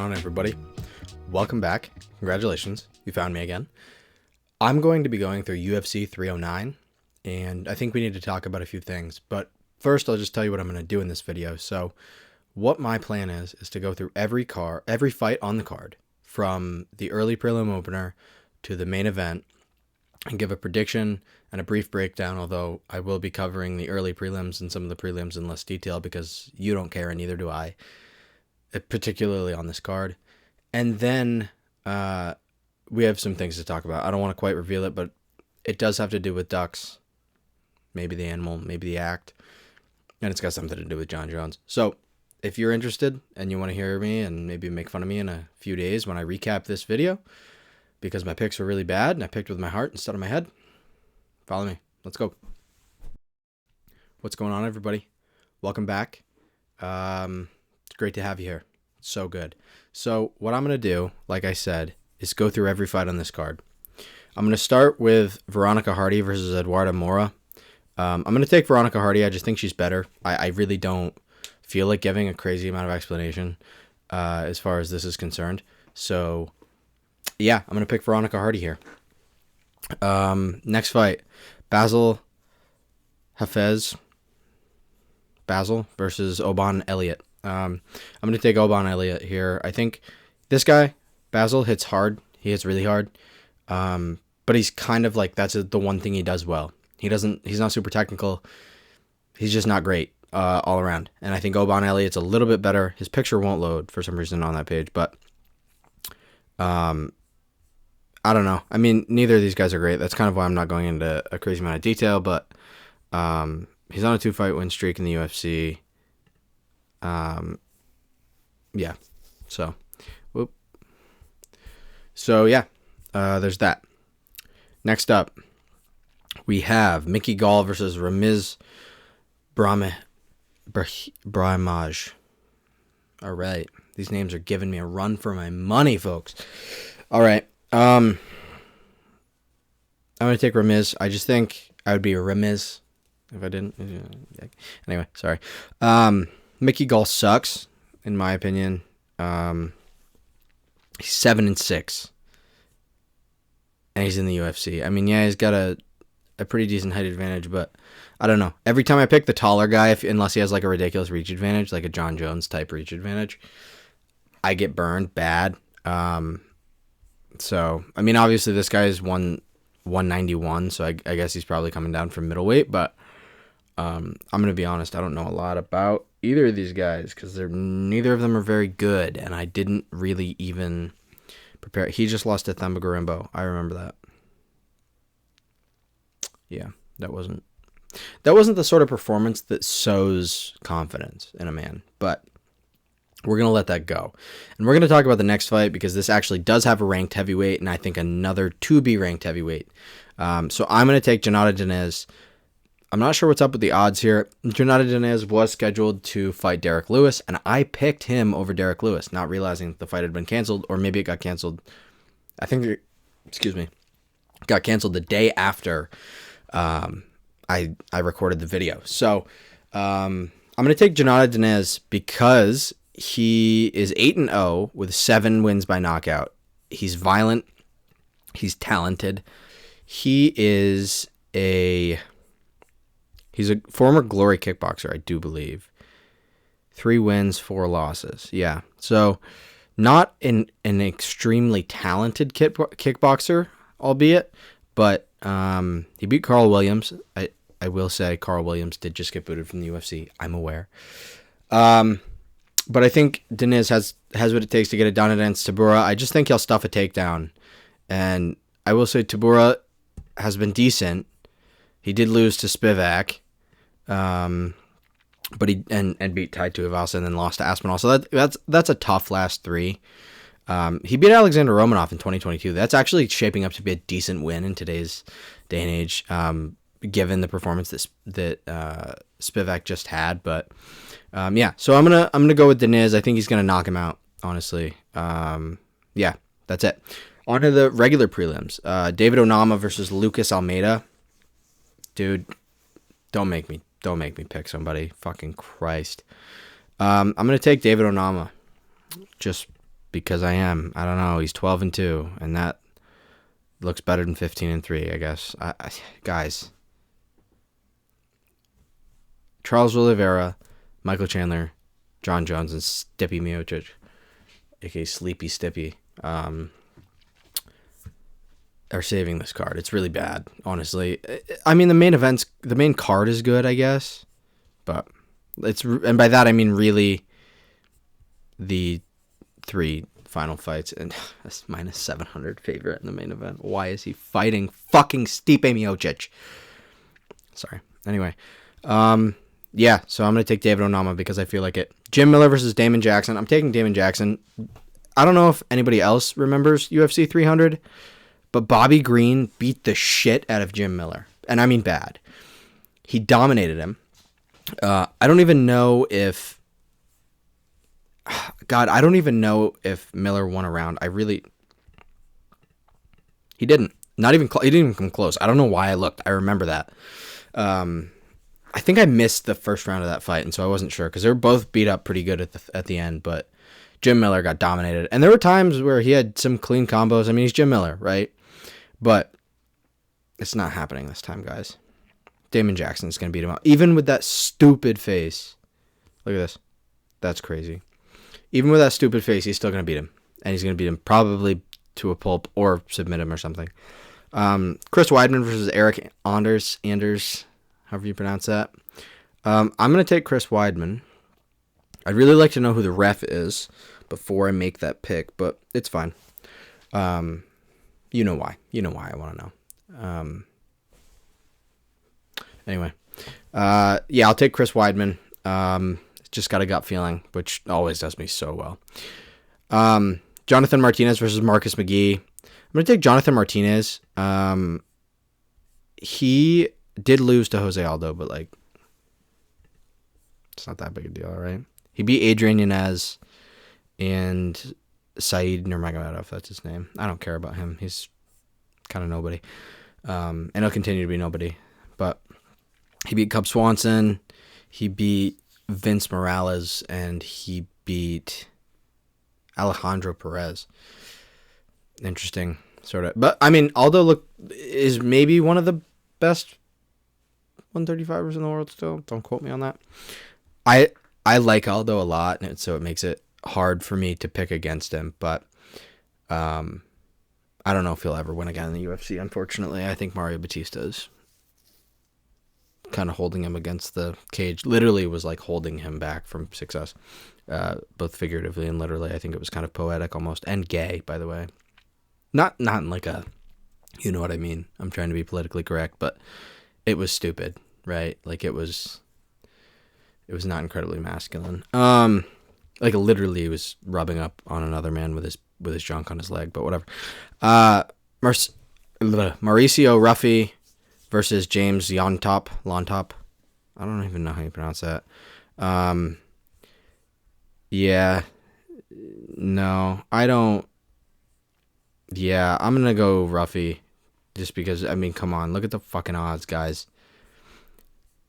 on, everybody? Welcome back. Congratulations, you found me again. I'm going to be going through UFC 309, and I think we need to talk about a few things. But first, I'll just tell you what I'm going to do in this video. So, what my plan is to go through every fight on the card, from the early prelim opener to the main event, and give a prediction and a brief breakdown, although I will be covering the early prelims and some of the prelims in less detail because you don't care and neither do I, particularly on this card. And then we have some things to talk about. I don't want to quite reveal it, but it does have to do with ducks, maybe the animal, maybe the act, and it's got something to do with John Jones. So if you're interested and you want to hear me and maybe make fun of me in a few days when I recap this video, because my picks were really bad and I picked with my heart instead of my head, follow me. Let's go. What's going on, everybody? Welcome back. It's great to have you here. It's so good. So what I'm going to do, like I said, is go through every fight on this card. I'm going to start with Veronica Hardy versus Eduarda Moura. I'm going to take Veronica Hardy. I just think she's better. I really don't feel like giving a crazy amount of explanation as far as this is concerned. So yeah, I'm going to pick Veronica Hardy here. Next fight, Basil Hafez. Basil versus Oban Elliott. I'm going to take Oban Elliott here. I think this guy, Basil, hits hard. He hits really hard. But he's kind of like, that's the one thing he does well. He's not super technical. He's just not great all around. And I think Oban Elliott's a little bit better. His picture won't load for some reason on that page, but I don't know. I mean, neither of these guys are great. That's kind of why I'm not going into a crazy amount of detail, but he's on a 2-fight win streak in the UFC. Yeah. So yeah, there's that. Next up, we have Mickey Gall versus Ramiz Brahimaj. All right. These names are giving me a run for my money, folks. All right. I'm going to take Ramiz. I just think I would be a Ramiz if I didn't. Anyway, sorry. Mickey Gall sucks, in my opinion. He's 7-6. And he's in the UFC. I mean, yeah, he's got a pretty decent height advantage, but I don't know. Every time I pick the taller guy, unless he has like a ridiculous reach advantage, like a John Jones type reach advantage, I get burned bad. So, I mean, obviously this guy is 191, so I guess he's probably coming down from middleweight, but I'm going to be honest, I don't know a lot about either of these guys because neither of them are very good, and I didn't really even prepare. He just lost to Themba Gorimbo. I remember that. Yeah, that wasn't the sort of performance that sows confidence in a man, but we're going to let that go. And we're going to talk about the next fight because this actually does have a ranked heavyweight and I think another to-be ranked heavyweight. So I'm going to take Jonata Dinez. I'm not sure what's up with the odds here. Jonata Dinez was scheduled to fight Derek Lewis, and I picked him over Derek Lewis, not realizing the fight had been canceled, or maybe it got canceled. I think, got canceled the day after I recorded the video. So I'm going to take Jonata Dinez because he is 8-0 with 7 wins by knockout. He's violent. He's talented. He's a former Glory kickboxer, I do believe. 3 wins, 4 losses. Yeah. So not an extremely talented kickboxer, albeit, but he beat Carl Williams. I will say Carl Williams did just get booted from the UFC. I'm aware. But I think Dinez has what it takes to get it done against Tabura. I just think he'll stuff a takedown. And I will say Tabura has been decent. He did lose to Spivak. But he beat Tai Tuivasa and then lost to Aspinall. So that's a tough last 3. He beat Alexander Romanov in 2022. That's actually shaping up to be a decent win in today's day and age, given the performance that Spivak just had. But yeah, so I'm gonna go with Dinez. I think he's gonna knock him out. Honestly, yeah, that's it. On to the regular prelims. David Onama versus Lucas Almeida. Dude, don't make me pick somebody. Fucking Christ. I'm gonna take David Onama. Just because I am. I don't know. He's 12-2, and that looks better than 15-3, I guess. Guys, Charles Oliveira, Michael Chandler, John Jones, and Stipe Miocic, aka Sleepy Stippy, are saving this card. It's really bad, honestly. I mean, the main card is good, I guess, but and by that I mean really the 3 final fights, and that's minus 700 favorite in the main event. Why is he fighting fucking Stipe Miocic? Sorry. Anyway, yeah, so I'm going to take David Onama because I feel like it. Jim Miller versus Damon Jackson. I'm taking Damon Jackson. I don't know if anybody else remembers UFC 300, but Bobby Green beat the shit out of Jim Miller. And I mean bad. He dominated him. I don't even know if... God, I don't even know if Miller won a round. He didn't. He didn't even come close. I don't know why I looked. I remember that. I think I missed the first round of that fight, and so I wasn't sure because they were both beat up pretty good at the end. But Jim Miller got dominated, and there were times where he had some clean combos. I mean, he's Jim Miller, right? But it's not happening this time, guys. Damon Jackson's gonna beat him up, even with that stupid face. Look at this. That's crazy. Even with that stupid face, he's still gonna beat him, and he's gonna beat him probably to a pulp or submit him or something. Chris Weidman versus Eric Anders, however you pronounce that. I'm going to take Chris Weidman. I'd really like to know who the ref is before I make that pick, but it's fine. You know why. You know why I want to know. Anyway. Yeah, I'll take Chris Weidman. Just got a gut feeling, which always does me so well. Jonathan Martinez versus Marcus McGee. I'm going to take Jonathan Martinez. He did lose to Jose Aldo, but like, it's not that big a deal, right? He beat Adrian Yanez and Said Nurmagomedov. That's his name. I don't care about him. He's kind of nobody. And he'll continue to be nobody. But he beat Cub Swanson. He beat Vince Morales. And he beat Alejandro Perez. Interesting, sort of. But, I mean, Aldo is maybe one of the best 135ers in the world still. Don't quote me on that. I like Aldo a lot, and so it makes it hard for me to pick against him. But I don't know if he'll ever win again in the UFC, unfortunately. I think Mario Batista is kind of holding him against the cage. Literally was like holding him back from success, both figuratively and literally. I think it was kind of poetic almost, and gay, by the way. Not in like a, you know what I mean. I'm trying to be politically correct, but it was stupid, right? Like it was not incredibly masculine. Like literally he was rubbing up on another man with his junk on his leg, but whatever. Mauricio Ruffy versus James Lontop. I don't even know how you pronounce that. Yeah. No, I don't. Yeah, I'm going to go Ruffy just because, I mean, come on. Look at the fucking odds, guys.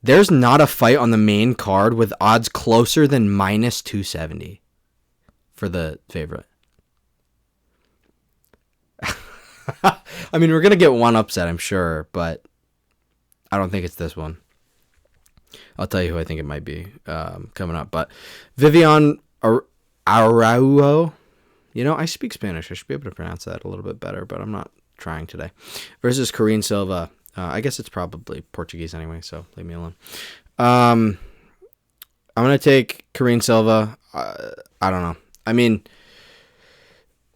There's not a fight on the main card with odds closer than minus 270 for the favorite. I mean, we're going to get one upset, I'm sure, but I don't think it's this one. I'll tell you who I think it might be coming up. But Vivian Araujo, you know, I speak Spanish. I should be able to pronounce that a little bit better, but I'm not trying today. Versus Karine Silva. I guess it's probably Portuguese anyway, so leave me alone. I'm going to take Karine Silva. I don't know. I mean,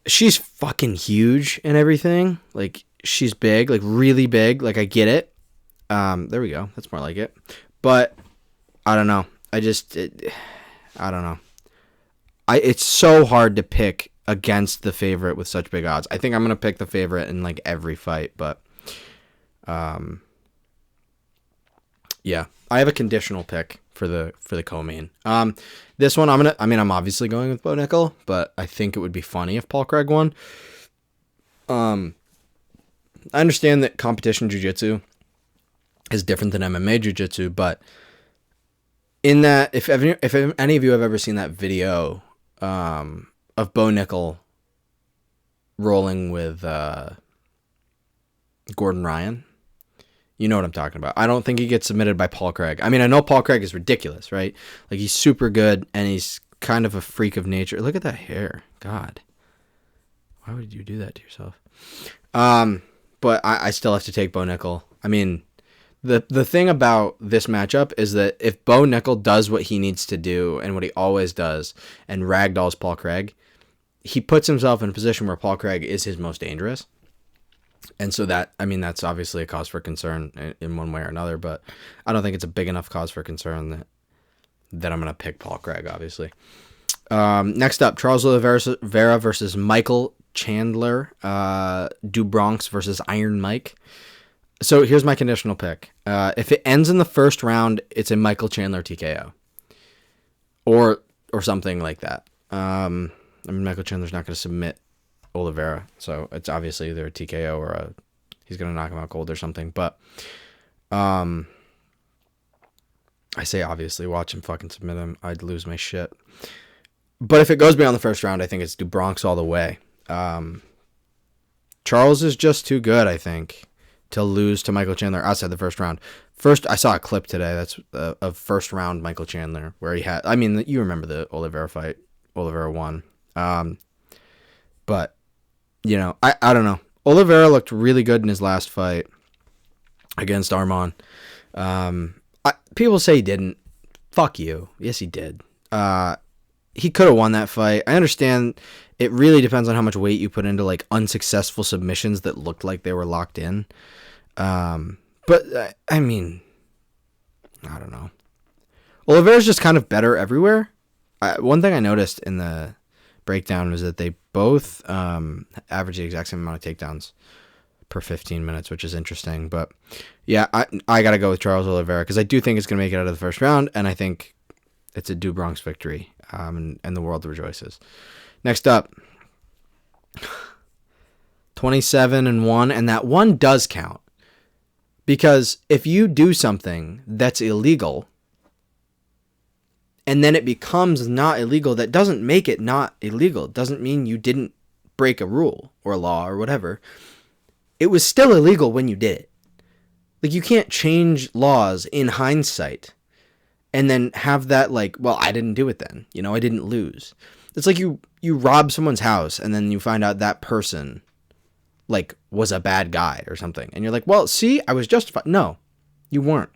she's fucking huge and everything. Like, she's big, like really big. Like, I get it. There we go. That's more like it. But I don't know. I don't know. It's so hard to pick against the favorite with such big odds. I think I'm going to pick the favorite in like every fight, but yeah, I have a conditional pick for the co-main. This one I'm obviously going with Bo Nickel, but I think it would be funny if Paul Craig won. I understand that competition jiu-jitsu is different than MMA jiu-jitsu, but in that, if any of you have ever seen that video of Bo Nickel rolling with Gordon Ryan. You know what I'm talking about. I don't think he gets submitted by Paul Craig. I mean, I know Paul Craig is ridiculous, right? Like, he's super good, and he's kind of a freak of nature. Look at that hair. God. Why would you do that to yourself? But I still have to take Bo Nickel. I mean, the thing about this matchup is that if Bo Nickel does what he needs to do and what he always does and ragdolls Paul Craig, he puts himself in a position where Paul Craig is his most dangerous. And so that's obviously a cause for concern in one way or another, but I don't think it's a big enough cause for concern that I'm going to pick Paul Craig, obviously. Next up, Charles Oliveira versus Michael Chandler, Du Bronx versus Iron Mike. So here's my conditional pick. If it ends in the first round, it's a Michael Chandler TKO. Or something like that. I mean, Michael Chandler's not going to submit Oliveira, so it's obviously either a TKO or he's going to knock him out cold or something. But I say obviously, watch him fucking submit him. I'd lose my shit. But if it goes beyond the first round, I think it's Du Bronx all the way. Charles is just too good, I think, to lose to Michael Chandler outside the first round. First, I saw a clip today that's of first round Michael Chandler where he had, I mean, you remember the Oliveira fight. Oliveira won. But, you know, I don't know. Oliveira looked really good in his last fight against Arman. People say he didn't. Fuck you. Yes, he did. He could have won that fight. I understand it really depends on how much weight you put into, like, unsuccessful submissions that looked like they were locked in. But, I mean, I don't know. Oliveira's just kind of better everywhere. One thing I noticed in the breakdown was that they both average the exact same amount of takedowns per 15 minutes, which is interesting. But, yeah, I got to go with Charles Oliveira because I do think it's going to make it out of the first round, and I think it's a Du Bronx victory, and the world rejoices. Next up, 27-1, and that one does count. Because if you do something that's illegal, and then it becomes not illegal, that doesn't make it not illegal. It doesn't mean you didn't break a rule or a law or whatever. It was still illegal when you did it. Like, you can't change laws in hindsight and then have that, like, well, I didn't do it then. You know, I didn't lose. It's like you rob someone's house and then you find out that person, like, was a bad guy or something. And you're like, well, see, I was justified. No, you weren't.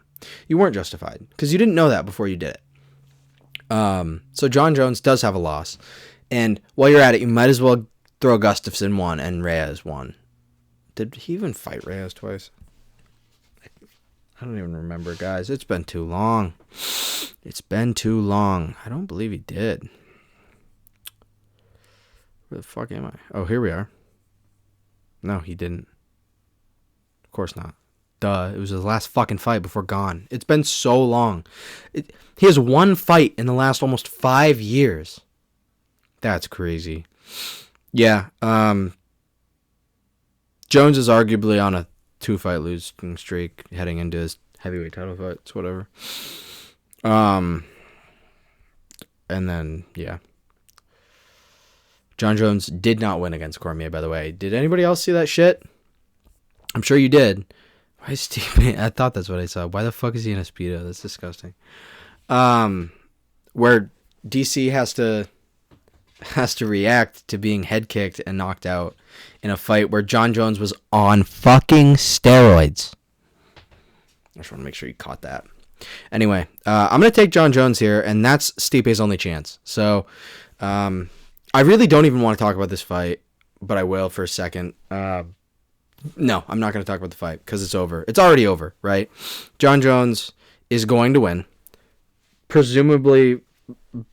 You weren't justified because you didn't know that before you did it. So John Jones does have a loss. And while you're at it, you might as well throw Gustafsson 1 and Reyes 1. Did he even fight Reyes twice? I don't even remember, guys. It's been too long. It's been too long. I don't believe he did. Where the fuck am I? Oh, here we are. No, he didn't. Of course not. Duh. It was his last fucking fight before Gone. It's been so long. He has one fight in the last almost 5 years. That's crazy. Yeah. Jones is arguably on a 2-fight losing streak heading into his heavyweight title fights, whatever. And then, yeah. John Jones did not win against Cormier, by the way. Did anybody else see that shit? I'm sure you did. Why is Steve? I thought that's what I saw. Why the fuck is he in a Speedo? That's disgusting. Where DC has to react to being head kicked and knocked out in a fight where John Jones was on fucking steroids. I just want to make sure you caught that. Anyway, I'm going to take John Jones here, and that's Stipe's only chance. So, I really don't even want to talk about this fight, but I will for a second. No, I'm not going to talk about the fight because it's over. It's already over, right? John Jones is going to win, presumably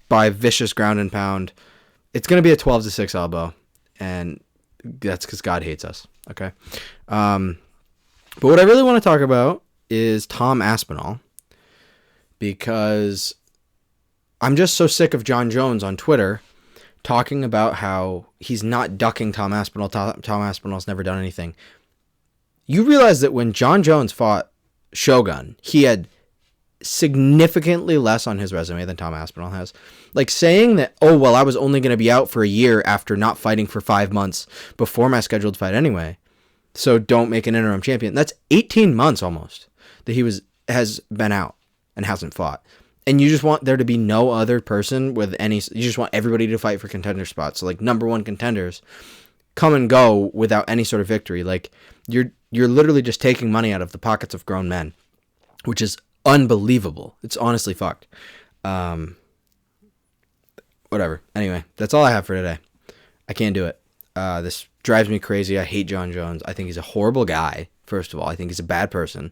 by vicious ground and pound. It's going to be a 12-6 elbow, and that's because God hates us, okay? But what I really want to talk about is Tom Aspinall, because I'm just so sick of John Jones on Twitter talking about how he's not ducking Tom Aspinall. Tom Aspinall's never done anything. You realize that when John Jones fought Shogun, he had significantly less on his resume than Tom Aspinall has. Like saying that, oh, well, I was only going to be out for a year after not fighting for 5 months before my scheduled fight anyway. So don't make an interim champion. That's 18 months almost that has been out and hasn't fought. And you just want there to be no other person with any, you just want everybody to fight for contender spots. So like number one contenders come and go without any sort of victory. Like you're literally just taking money out of the pockets of grown men, which is unbelievable. It's honestly fucked. Whatever. Anyway, that's all I have for today. I can't do it. This drives me crazy. I hate John Jones. I think he's a horrible guy. First of all, I think he's a bad person.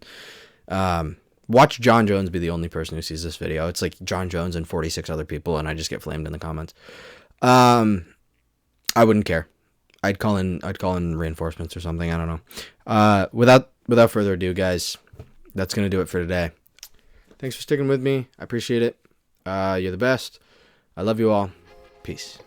Watch John Jones be the only person who sees this video. It's like John Jones and 46 other people, and I just get flamed in the comments. I wouldn't care. I'd call in reinforcements or something. I don't know. Without further ado, guys, that's gonna do it for today. Thanks for sticking with me. I appreciate it. You're the best. I love you all. Peace.